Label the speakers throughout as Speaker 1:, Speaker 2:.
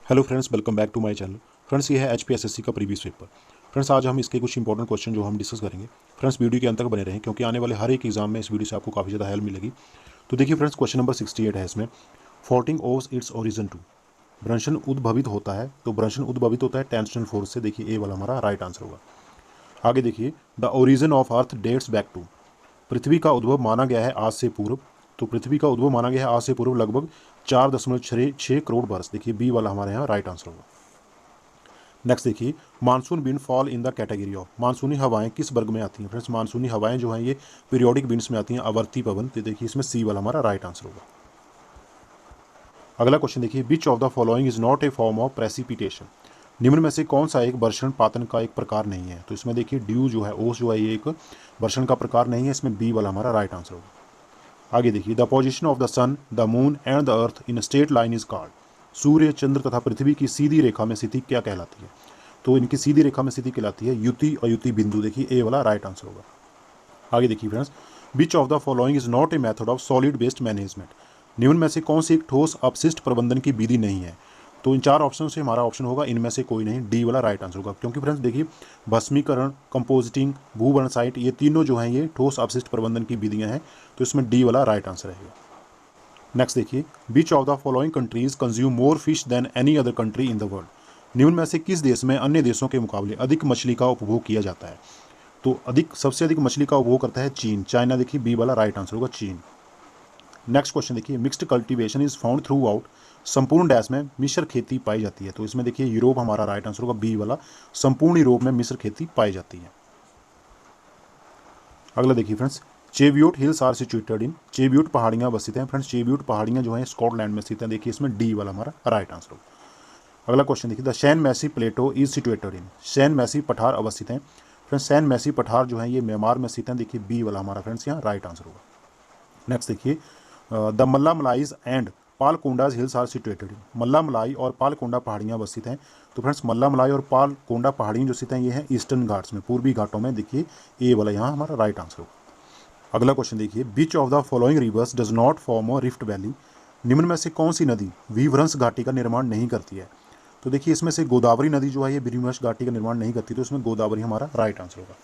Speaker 1: Hello friends, welcome back to my channel. Friends, ये है HPSSC का प्रीवियस पेपर। फ्रेंड्स, आज हम इसके कुछ इंपॉर्टेंट क्वेश्चन जो हम डिस्कस करेंगे। फ्रेंड्स, वीडियो के अंत तक बने रहें क्योंकि आने वाले हर एक एग्जाम में इस वीडियो से आपको काफ़ी ज़्यादा हेल्प मिलेगी। तो देखिए फ्रेंड्स, क्वेश्चन नंबर 68 है इसमें। फोर्टिंग ओव्स इट्स ओरिजिन टू। ब्रंशन उद्भवित होता है, तो ब्रंशन उद्भवित होता है टेंशनल फोर्स से। देखिए ए वाला हमारा राइट आंसर होगा। आगे देखिए, the origin of earth dates back to. पृथ्वी का उद्भव माना गया है आज से पूर्व। तो पृथ्वी का उद्भव माना गया है आज से पूर्व लगभग 4.6 करोड़ वर्ष। देखिए बी वाला हमारे यहाँ राइट आंसर होगा। नेक्स्ट देखिए, monsoon wind fall in the category of. मानसूनी हवाएं किस वर्ग में आती हैं? फ्रेंड्स, मानसूनी हवाएं जो हैं ये पीरियोडिक विंड्स में आती हैं, आवर्ती पवन। तो देखिए इसमें सी वाला हमारा राइट आंसर होगा। अगला क्वेश्चन देखिए, which of the following is not A form of precipitation. निम्न में से कौन सा एक वर्षण पातन का एक प्रकार नहीं है? तो इसमें देखिए ड्यू जो है, ओस जो है, ये एक वर्षण का प्रकार नहीं है। इसमें बी वाला हमारा राइट आंसर होगा। आगे देखिए, the position of the sun, the moon and the earth in straight line is called. सूर्य, चंद्र तथा पृथ्वी की सीधी रेखा में स्थिति क्या कहलाती है? तो इनकी सीधी रेखा में स्थिति कहलाती है युति अयुति बिंदु। देखिए ए वाला राइट आंसर होगा। आगे देखिए friends, which of the following is not a method of solid waste management. निम्न में से कौन सी एक ठोस अपशिष्ट प्रबंधन की विधि नहीं है? तो इन चार ऑप्शन से हमारा ऑप्शन होगा इनमें से कोई नहीं, डी वाला राइट आंसर होगा। क्योंकि फ्रेंड्स देखिए, भस्मीकरण, कंपोजिटिंग, भूवर्ण साइट, ये तीनों जो हैं ये ठोस अपशिष्ट प्रबंधन की विधियां हैं। तो इसमें डी वाला राइट आंसर रहेगा। नेक्स्ट देखिए, which of the following countries consume more fish than any other country in the world. निम्न में से किस देश में अन्य देशों के मुकाबले अधिक मछली का उपभोग किया जाता है? तो सबसे अधिक मछली का उपभोग करता है चीन। चाइना। देखिए बी वाला राइट आंसर होगा, चीन। नेक्स्ट क्वेश्चन देखिए, mixed cultivation is found through out. संपूर्ण डैश में मिश्र खेती पाई जाती है। तो इसमें देखिए यूरोप हमारा राइट आंसर होगा, बी वाला। संपूर्ण यूरोप में मिश्र खेती पाई जाती है। अगला देखिए friends, Cheviot hills are situated in. Cheviot पहाड़ियाँ अवस्थित हैं। फ्रेंड्स, चेव्यूट पहाड़ियाँ जो हैं स्कॉटलैंड में स्थित हैं। देखिए इसमें डी वाला हमारा राइट आंसर होगा। अगला क्वेश्चन देखिए, द सैन मैसी प्लेटो इज सिचुएटेड इन। सैन मैसी पठार अवस्थित हैं। फ्रेंड्स, सैन मैसी पठार जो है ये म्यांमार में स्थित हैं। देखिए बी वाला हमारा फ्रेंड्स यहाँ राइट आंसर होगा। नेक्स्ट देखिए, the Malla Malais and Palkondas hills are situated in. Malla Malai और पालकोंडा पहाड़ियाँ अवस्थित हैं। तो फ्रेंड्स, मल्ला मलाई और पालकोंडा पहाड़ियाँ जो स्थित हैं ये हैं ईस्टर्न घाट्स में, पूर्वी घाटों में। देखिए ए वाला यहाँ हमारा राइट आंसर होगा। अगला क्वेश्चन देखिए, which of the following rivers does not form a rift valley. निम्न में से कौन सी नदी वीवरंस घाटी का निर्माण नहीं करती है? तो देखिए इसमें से गोदावरी नदी जो है ये वीवरंस घाटी का निर्माण नहीं करती। तो इसमें गोदावरी हमारा राइट आंसर होगा।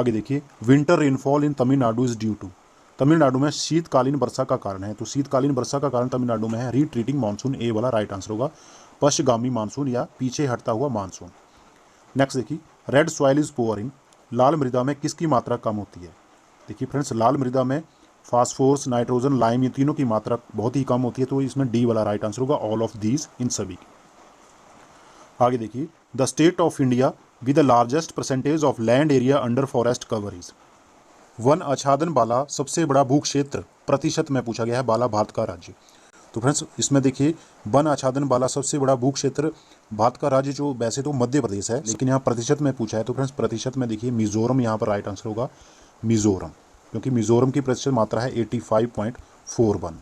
Speaker 1: आगे देखिए, winter rainfall in Tamil Nadu is due to. Tamil Nadu में शीतकालीन वर्षा का कारण है। तो शीतकालीन वर्षा का कारण तमिलनाडु में है रिट्रीटिंग मानसून। ए वाला राइट आंसर होगा, पश्चिमगामी मानसून या पीछे हटता हुआ मानसून। नेक्स्ट देखिए, red soil is poor in. लाल मृदा में किसकी मात्रा कम होती है? देखिए फ्रेंड्स, लाल मृदा में फास्फोरस, नाइट्रोजन, लाइम, ये तीनों की मात्रा बहुत ही कम होती है। तो इसमें डी वाला राइट आंसर होगा, ऑल ऑफ दीज, इन सभी की। आगे देखिए, the state of India with the largest percentage of land area under forest cover is. One आच्छादन वाला सबसे बड़ा भू क्षेत्र प्रतिशत में पूछा गया है, वाला भारत का राज्य। तो फ्रेंड्स, इसमें देखिए वन आच्छादन वाला सबसे बड़ा भू क्षेत्र भारत का राज्य जो वैसे तो मध्य प्रदेश है, लेकिन यहाँ प्रतिशत में पूछा है। तो फ्रेंड्स, प्रतिशत में देखिए मिजोरम यहाँ पर राइट आंसर होगा, मिजोरम, क्योंकि मिजोरम की प्रतिशत मात्रा है 85.41।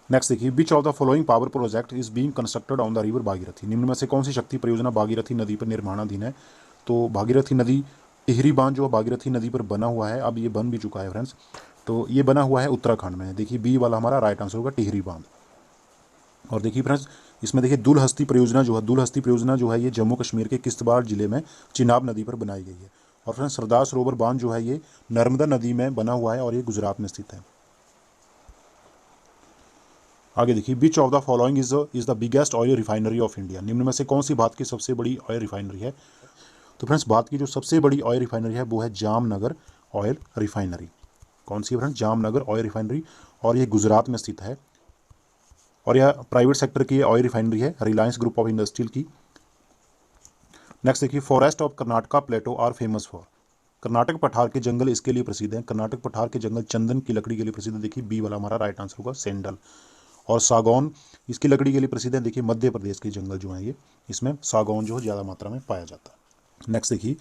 Speaker 1: नेक्स्ट देखिए, which of the following power project is being constructed on the river Bhagirathi. निम्न में से कौन सी शक्ति परियोजना भागीरथी नदी पर निर्माणाधीन है? तो भागीरथी नदी, टिहरी बांध जो भागीरथी नदी पर बना हुआ है, अब ये बन भी चुका है फ्रेंड्स। तो ये बना हुआ है उत्तराखंड में। देखिए बी वाला हमारा राइट आंसर होगा, टिहरी बांध। और देखिए फ्रेंड्स, इसमें देखिए दुलहस्ती परियोजना जो है, दुलहस्ती परियोजना जो है ये जम्मू कश्मीर के किश्तवाड़ जिले में चिनाब नदी पर बनाई गई है। और फ्रेंड्स, सरदार सरोवर बांध जो है ये नर्मदा नदी में बना हुआ है और ये गुजरात में स्थित है। आगे देखिए, which of the following is the biggest oil refinery of India. निम्न में से कौन सी भारत की सबसे बड़ी ऑयल रिफाइनरी है? तो फ्रेंड्स, भारत की जो सबसे बड़ी ऑयल रिफाइनरी है वो है जामनगर ऑयल रिफाइनरी। कौन सी है फ्रेंड्स? जामनगर ऑयल रिफाइनरी, और ये गुजरात में स्थित है। और यह प्राइवेट सेक्टर की ऑयल रिफाइनरी है, रिलायंस ग्रुप ऑफ इंडस्ट्रियल की। नेक्स्ट देखिए, forest of Karnataka plateau are famous for. Karnataka पठार के जंगल इसके लिए प्रसिद्ध हैं। कर्नाटक पठार के जंगल चंदन की लकड़ी के लिए प्रसिद्ध है। देखिए बी वाला हमारा राइट आंसर होगा, सेंडल। और सागौन इसकी लकड़ी के लिए प्रसिद्ध है। देखिए मध्य प्रदेश के जंगल जो हैं ये, इसमें सागौन जो है ज़्यादा मात्रा में पाया जाता है। नेक्स्ट देखिए,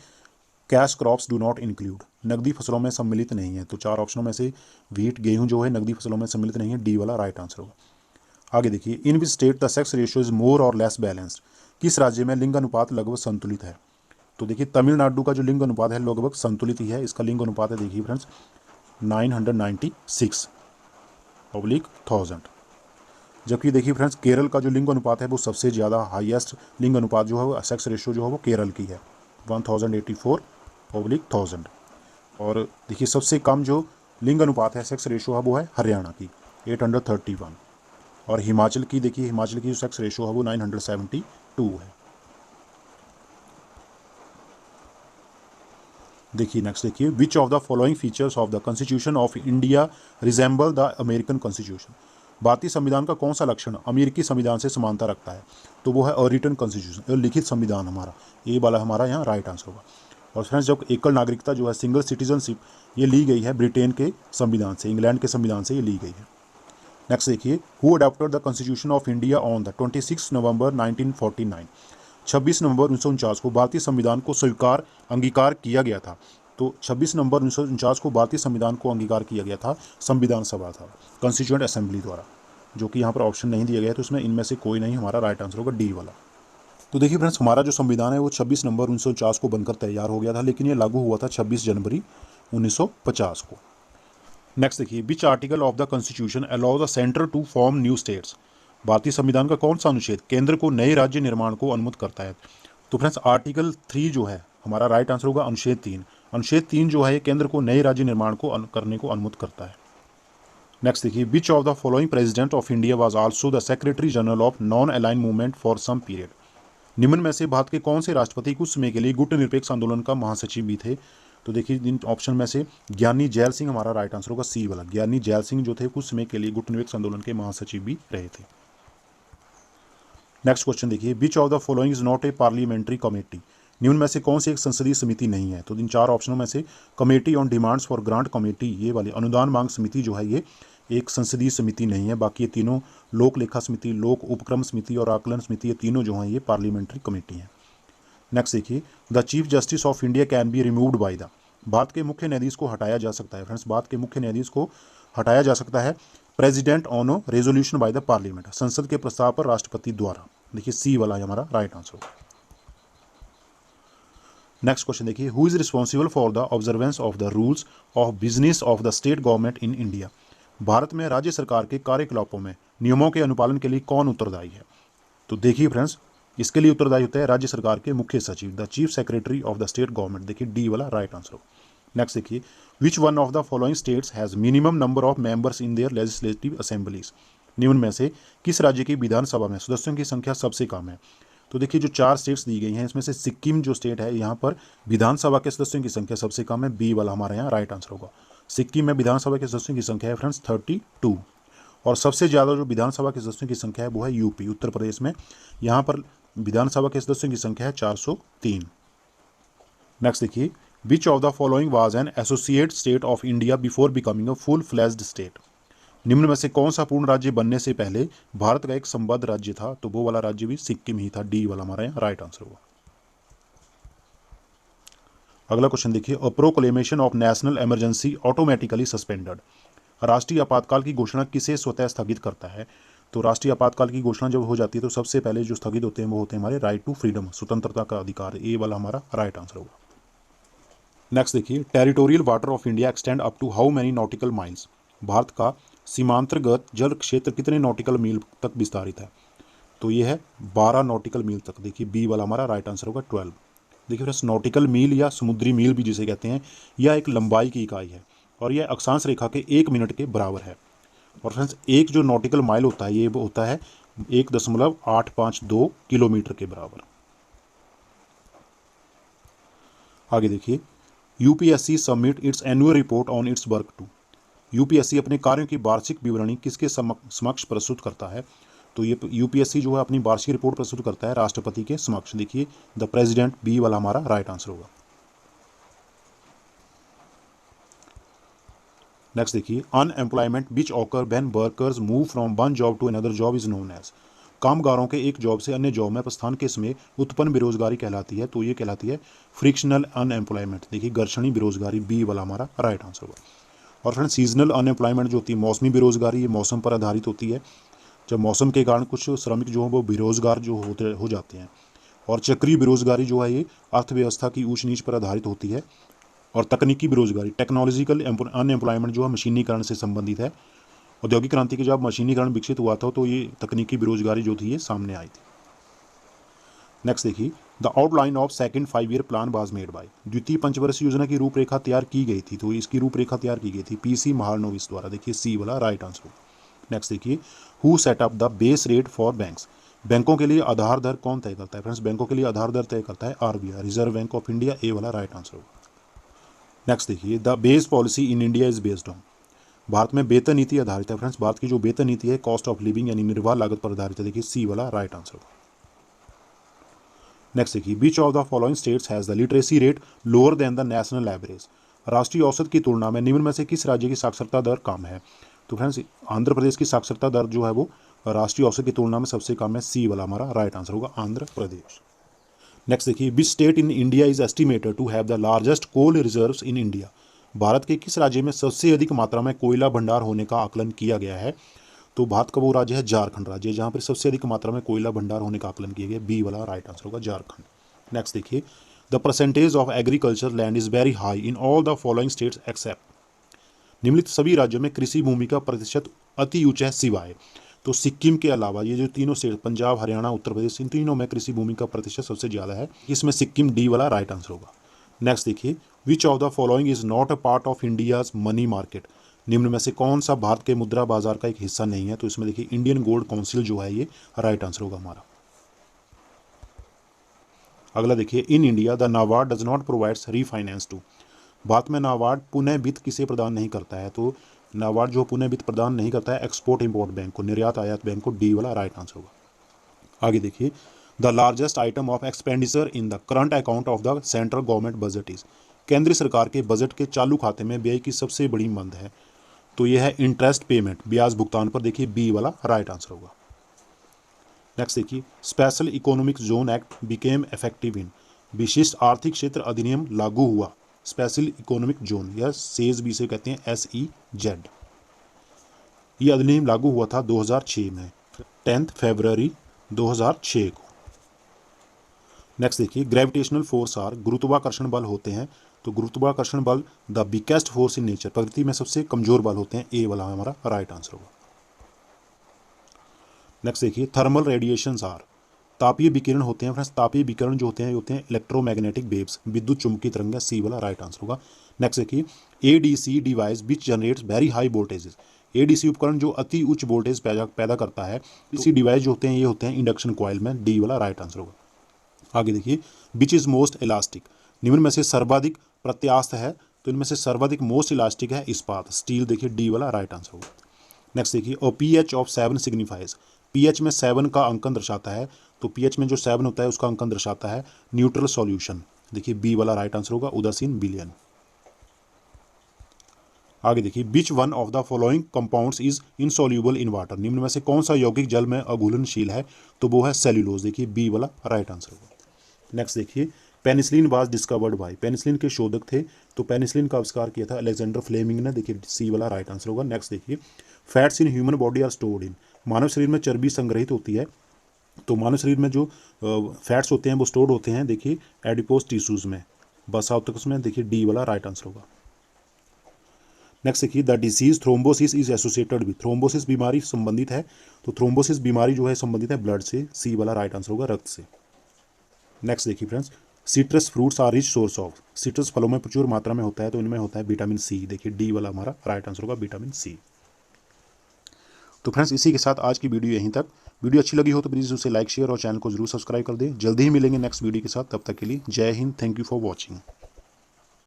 Speaker 1: cash crops do not include. नकदी फसलों में सम्मिलित नहीं है। तो चार ऑप्शनों में से व्हीट, गेहूं जो है नकदी फसलों में सम्मिलित नहीं है। डी वाला राइट आंसर होगा। आगे देखिए, in which state the sex ratio is more or less balanced. किस राज्य में लिंग अनुपात लगभग संतुलित है? तो देखिए तमिलनाडु का जो लिंग अनुपात है लगभग संतुलित ही है। इसका लिंग अनुपात है देखिए फ्रेंड्स 996/1000। जबकि देखिए फ्रेंड्स केरल का जो लिंग अनुपात है वो सबसे ज़्यादा हाईएस्ट लिंग अनुपात जो है वो सेक्स रेशियो जो है वो केरल की है 1084/1000। और देखिए सबसे कम जो लिंग अनुपात है सेक्स रेशियो है वो है हरियाणा की 831। और हिमाचल की देखिए हिमाचल की जो सेक्स रेशियो है वो 972 है। देखिए नेक्स्ट देखिए which of the following features of the constitution of India resemble the American constitution. भारतीय संविधान का कौन सा लक्षण अमेरिकी संविधान से समानता रखता है? तो वो है अ रिटन कॉन्स्टिट्यूशन, लिखित संविधान हमारा, ये वाला हमारा यहाँ राइट आंसर होगा। और फ्रेंड्स जब एकल नागरिकता जो है सिंगल सिटीजनशिप ये ली गई है ब्रिटेन के संविधान से, इंग्लैंड के संविधान से ये ली गई है। नेक्स्ट देखिए who adopted the constitution of India on the 26 नवंबर 1949। 26 नवंबर 1949 को भारतीय संविधान को अंगीकार किया गया था। तो 26 नवंबर 1949 को भारतीय संविधान को अंगीकार किया गया था संविधान सभा था, कॉन्स्टिट्यूएंट असेंबली द्वारा, जो कि यहाँ पर ऑप्शन नहीं दिया गया है, तो इसमें इनमें से कोई नहीं, हमारा राइट आंसर होगा डी वाला। तो देखिए फ्रेंड्स हमारा जो संविधान है वो 26 नवंबर 1949 को बनकर तैयार हो गया था, लेकिन ये लागू हुआ था 26 जनवरी 1950 को। नेक्स्ट देखिए which article of the constitution allow the centre to form new states. भारतीय संविधान का कौन सा अनुच्छेद केंद्र को नए राज्य निर्माण को अनुमति करता है? तो फ्रेंड्स आर्टिकल 3 जो है हमारा राइट आंसर होगा अनुच्छेद 3। अनुच्छेद 3 जो है ये केंद्र को नए राज्य निर्माण को करने को अनुमति करता है। नेक्स्ट देखिए which of the following president of India was also the secretary general of non align movement for some period. निम्न में से भारत के कौन से राष्ट्रपति कुछ समय के लिए गुटनिरपेक्ष आंदोलन का महासचिव भी थे? तो देखिए इन ऑप्शन में से ज्ञानी जैल सिंह हमारा राइट आंसर होगा सी वाला। ज्ञानी जैल सिंह जो थे कुछ समय के लिए गुटनिरपेक्ष आंदोलन के महासचिव भी रहे थे। नेक्स्ट क्वेश्चन देखिए which of the following is not A parliamentary committee. निम्न में से कौन सी एक संसदीय समिति नहीं है? तो इन चार ऑप्शनों में से committee on demands for grant committee ये वाली अनुदान मांग समिति जो है ये एक संसदीय समिति नहीं है। बाकी ये तीनों लोक लेखा समिति, लोक उपक्रम समिति और आकलन समिति ये तीनों जो हैं ये पार्लियामेंट्री कमेटी हैं। नेक्स्ट देखिए the chief justice of India can be removed by the. Bharat के मुख्य न्यायाधीश को हटाया जा सकता है फ्रेंड्स, भारत के मुख्य न्यायाधीश को हटाया जा सकता है president on resolution by the parliament, संसद के प्रस्ताव पर राष्ट्रपति द्वारा। देखिए सी वाला हमारा राइट आंसर होगा। नेक्स्ट क्वेश्चन देखिए who is responsible for the observance of the rules of business of the state government in India. Bharat में राज्य सरकार के कार्यकलापों में नियमों के अनुपालन के लिए कौन उत्तरदायी है? तो देखिए फ्रेंड्स इसके लिए उत्तरदायी होता है राज्य सरकार के मुख्य सचिव, the chief secretary of the state government. देखिए डी वाला राइट आंसर होगा। नेक्स्ट देखिए which one of the following states has minimum number of members in their legislative assemblies. निम्न में से किस राज्य की विधानसभा में सदस्यों की संख्या सबसे कम है? तो देखिए जो चार स्टेट्स दी गई हैं इसमें से सिक्किम जो स्टेट है यहाँ पर विधानसभा के सदस्यों की संख्या सबसे कम है, बी वाला हमारे यहाँ राइट आंसर होगा। सिक्किम में विधानसभा के सदस्यों की संख्या है फ्रेंड्स 32। और सबसे ज़्यादा जो विधानसभा के सदस्यों की संख्या है वो है यूपी, उत्तर प्रदेश में, यहाँ पर विधानसभा के सदस्यों की संख्या है 403। नेक्स्ट देखिए which of the following was an associate state of India before becoming a full fledged state. निम्न में से कौन सा पूर्ण राज्य बनने से पहले भारत का एक संबद्ध राज्य था? तो वो वाला राज्य भी सिक्किम ही था, डी वाला हमारा यहाँ राइट आंसर हुआ। अगला क्वेश्चन देखिए a proclamation of national emergency automatically suspended. राष्ट्रीय आपातकाल की घोषणा किसे स्वतः स्थगित करता है? तो राष्ट्रीय आपातकाल की घोषणा जब हो जाती है तो सबसे पहले जो स्थगित होते हैं वो होते हैं हमारे राइट टू फ्रीडम, स्वतंत्रता का अधिकार, ए वाला हमारा राइट आंसर होगा। नेक्स्ट देखिए territorial water of India extend up to how many nautical miles. भारत का सीमांतर्गत जल क्षेत्र कितने नॉटिकल मील तक विस्तारित है? तो ये है 12 नॉटिकल मील तक। देखिए बी वाला हमारा राइट आंसर होगा 12। देखिए फ्रेंड्स नॉटिकल मील या समुद्री मील भी जिसे कहते हैं यह एक लंबाई की इकाई है और यह अक्षांश रेखा के 1 मिनट के बराबर है। और फ्रेंड्स एक जो नॉटिकल माइल होता है ये होता है 1.852 किलोमीटर के बराबर। आगे देखिए UPSC submit its annual report on its work to. UPSC अपने कार्यों की वार्षिक विवरणी किसके समक्ष प्रस्तुत करता है? तो ये यूपीएससी जो है अपनी वार्षिक रिपोर्ट प्रस्तुत करता है राष्ट्रपति के समक्ष। देखिए द प्रेसिडेंट, बी वाला हमारा राइट आंसर होगा। नेक्स्ट देखिए unemployment which occur when workers move from one job to another job is known as. कामगारों के एक जॉब से अन्य जॉब में प्रस्थान के समय उत्पन्न बेरोजगारी कहलाती है। तो ये कहलाती है फ्रिक्शनल अनएम्प्लॉयमेंट। देखिए घर्षणी बेरोजगारी, बी वाला हमारा राइट आंसर होगा। और फ्रेंड सीजनल अनएम्प्लॉयमेंट जो होती है मौसमी बेरोजगारी, ये मौसम पर आधारित होती है, जब मौसम के कारण कुछ श्रमिक जो हैं वो बेरोजगार जो हो जाते हैं। और चक्रीय बेरोजगारी जो है ये अर्थव्यवस्था की ऊंच नीच पर आधारित होती है। और तकनीकी बेरोजगारी, टेक्नोलॉजिकल अनएम्प्लॉयमेंट जो है मशीनीकरण से संबंधित है। औद्योगिक क्रांति के जब मशीनीकरण विकसित हुआ था तो ये तकनीकी बेरोजगारी जो थी ये सामने आई थी। नेक्स्ट देखिए, the outline of second 5 year plan was made by, द्वितीय पंचवर्षीय योजना की रूपरेखा तैयार की गई थी, तो इसकी रूपरेखा तैयार की गई थी पीसी महालनोबिस द्वारा। देखिए सी वाला राइट आंसर। नेक्स्ट देखिए, who set up the base rate for banks, बैंकों के लिए आधार दर कौन तय करता है? फ्रेंड्स बैंकों के लिए आधार दर तय करता है RBI, reserve bank of India, A वाला राइट आंसर होगा। नेक्स्ट देखिए, the base policy in India is based on, Bharat में वेतन नीति आधारित है। फ्रेंड्स भारत की जो वेतन नीति है कॉस्ट ऑफ लिविंग यानी निर्वाह लागत पर आधारित है। देखिए सी वाला राइट आंसर होगा। नेक्स्ट देखिए, which of the following states has the literacy rate lower than the national average, राष्ट्रीय औसत की तुलना में निम्न में से किस राज्य की साक्षरता दर कम है? तो फ्रेंड्स आंध्र प्रदेश की साक्षरता दर जो है वो राष्ट्रीय औसत की तुलना में सबसे कम है, सी वाला हमारा राइट आंसर होगा आंध्र प्रदेश। नेक्स्ट देखिए, which state in India is estimated to have the largest coal reserves in India, भारत के किस राज्य में सबसे अधिक मात्रा में कोयला भंडार होने का आकलन किया गया है? तो भारत का वो राज्य है झारखंड राज्य, जहाँ पर सबसे अधिक मात्रा में कोयला भंडार होने का आकलन किया गया, बी वाला राइट आंसर होगा झारखंड। नेक्स्ट देखिए, the percentage of agriculture land is very high in all the following states except, निम्नलिखित सभी राज्यों में कृषि भूमि का प्रतिशत अति उच्च है सिवाय, तो सिक्किम के अलावा ये जो तीनों स्टेट पंजाब हरियाणा उत्तर प्रदेश, इन तीनों में कृषि भूमि का प्रतिशत सबसे ज़्यादा है, इसमें सिक्किम डी वाला राइट आंसर होगा। नेक्स्ट देखिए, which of the following is not a part of India's money market, निम्न में से कौन सा भारत के मुद्रा बाजार का एक हिस्सा नहीं है? तो इसमें देखिए इंडियन गोल्ड काउंसिल जो है ये राइट आंसर होगा हमारा। अगला देखिए, in India the NABARD does not provides refinance to, भारत में नाबार्ड पुनः वित्त किसे प्रदान नहीं करता है? तो नाबार्ड जो पुनः वित्त प्रदान नहीं करता है एक्सपोर्ट इंपोर्ट बैंक को, निर्यात आयात बैंक को, डी वाला राइट आंसर होगा। आगे देखिए, the largest item of expenditure in the current account of the central government budget is, केंद्रीय सरकार के बजट के चालू खाते में व्यय की सबसे बड़ी मंद है? तो यह है इंटरेस्ट पेमेंट, ब्याज भुगतान पर, देखिए बी वाला राइट आंसर होगा। नेक्स्ट देखिए, special economic zone act became effective in, विशिष्ट आर्थिक क्षेत्र अधिनियम लागू हुआ, स्पेशल इकोनॉमिक जोन या सेज भी से कहते हैं SEZ, ये अधिनियम लागू हुआ था 2006 में, 10 फरवरी 2006 को। नेक्स्ट देखिए, ग्रेविटेशनल फोर्स आर, गुरुत्वाकर्षण बल होते हैं, तो गुरुत्वाकर्षण बल the weakest force in nature, प्रकृति में सबसे कमजोर बल होते हैं, ए वाला हमारा राइट आंसर होगा। नेक्स्ट देखिए, थर्मल रेडिएशंस आर, तापीय विकिरण होते हैं। फ्रेंड्स तापीय विकिरण जो होते हैं ये होते हैं इलेक्ट्रोमैग्नेटिक वेव्स, विद्युत चुंबकीय तरंग, सी वाला राइट आंसर होगा। नेक्स्ट देखिए, ADC device which generates very high voltages, ADC उपकरण जो अति उच्च वोल्टेज पैदा करता है, इसी डिवाइस जो होते हैं ये होते हैं इंडक्शन कॉइल में, डी वाला राइट आंसर होगा। आगे देखिए, विच इज मोस्ट इलास्टिक, निम्न में से सर्वाधिक प्रत्यास्थ है, तो इनमें से सर्वाधिक मोस्ट इलास्टिक है इस्पात, स्टील, देखिए डी वाला राइट आंसर होगा। नेक्स्ट देखिए, और pH ऑफ 7 सिग्निफाइज, pH में 7 का अंकन दर्शाता है, तो pH में जो 7 होता है उसका अंकन दर्शाता है न्यूट्रल सॉल्यूशन, देखिए बी वाला राइट आंसर होगा, उदासीन विलयन। आगे देखिए, which one of the following compounds is insoluble in water, निम्न में से कौन सा यौगिक जल में अघुलनशील है? तो वो है सेल्यूलोज, देखिए बी वाला राइट आंसर होगा। नेक्स्ट देखिए, penicillin was discovered by, penicillin के शोधक थे, तो पेनिसिलिन का आविष्कार किया था अलेक्जेंडर फ्लेमिंग ने, देखिए सी वाला राइट आंसर होगा। नेक्स्ट देखिए, fats in human body are stored in, मानव शरीर में चर्बी संग्रहित होती है, तो मानव शरीर में जो फैट्स होते हैं वो स्टोर्ड होते हैं, देखिए एडिपोज टिश्यूज में, बसाउतकस में, देखिए डी वाला राइट आंसर होगा। नेक्स्ट देखिए, the disease thrombosis is associated with, thrombosis बीमारी संबंधित है, तो थ्रोम्बोसिस बीमारी जो है संबंधित है ब्लड से, सी वाला राइट आंसर होगा, रक्त से। नेक्स्ट देखिए friends, citrus fruits are rich source of, citrus फलों में प्रचुर मात्रा में होता है, तो इनमें होता है विटामिन सी, देखिए डी वाला हमारा राइट आंसर होगा, विटामिन सी। तो फ्रेंड्स इसी के साथ आज की वीडियो यहीं तक। वीडियो अच्छी लगी हो तो प्लीज़ उसे लाइक शेयर और चैनल को जरूर सब्सक्राइब कर दें। जल्दी ही मिलेंगे नेक्स्ट वीडियो के साथ, तब तक के लिए जय Hind, thank you for watching.